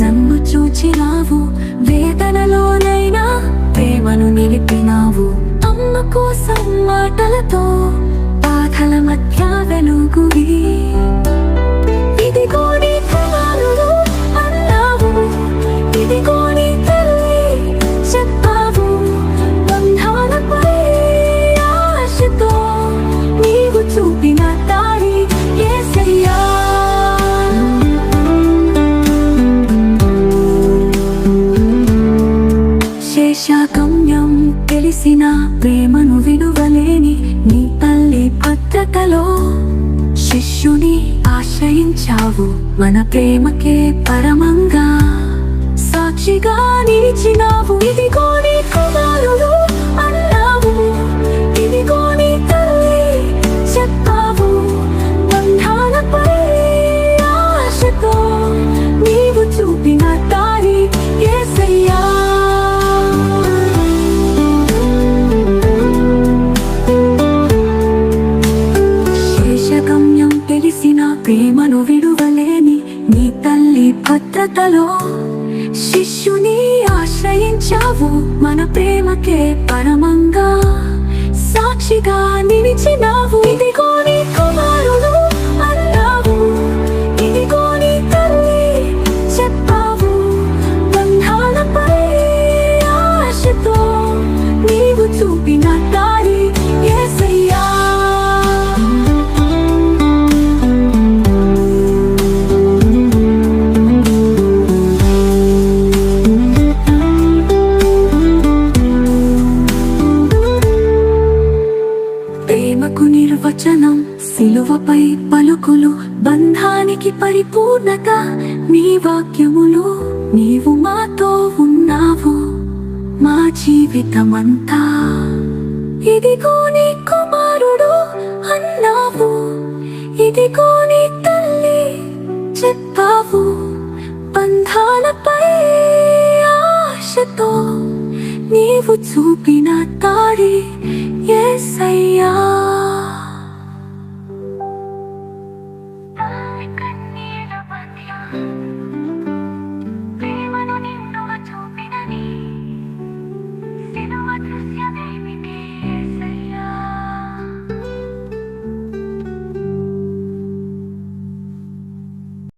నన్ను చూచినావు, వేదనలోనైనా ప్రేమను నిలిపినావు. అమ్మ కోసం మాటలతో బాధల మధ్య వెలుగువి. ఇదిగో నీ కుమారుడు అన్నావు, ఇదిగో నీ తల్లి చెప్పావు. బంధాలపై ఆశతో నీవు చూపిన దారి యేసయ్యా. శేషగమ్యం తెలిసిన ప్రేమను విడువలేని నీ తల్లి భద్రతలో శిష్యుని ఆశ్రయించావు. మన ప్రేమకే పరమంగా సాక్షిగా నిలిచినావు. ఇదిగో నీ కుమారుడు అన్నావు, ఇదిగో నీ తల్లి చెప్పావు. బంధాలపై ఆశతో నీవు చూపిన దారి యేసయ్యా. శేషగమ్యం తెలిసిన ప్రేమను విడువలేని నీ తల్లి భద్రతలో శిష్యుని ఆశ్రయించావు. మన ప్రేమకే పరమంగా సాక్షిగా నిలిచినావు. ఇదిగో నీ కుమారుడు అన్నావు, ఇదిగో నీ తల్లి చెప్పావు. బంధాలపై ఆశతో నీవు చూపిన దారి యేసయ్యా. ప్రేమకు నిర్వచనం సిలువపై పలుకులు, బంధానికి పరిపూర్ణత నీ వాక్యములు. నీవు మాతో ఉన్నావు మా జీవితమంతా. ఇదిగో నీ కుమారుడు అన్నావు, ఇదిగో నీ తల్లి చెప్పావు. బంధాలపై ఆశతో నీవు చూపిన దారి యేసయ్యా.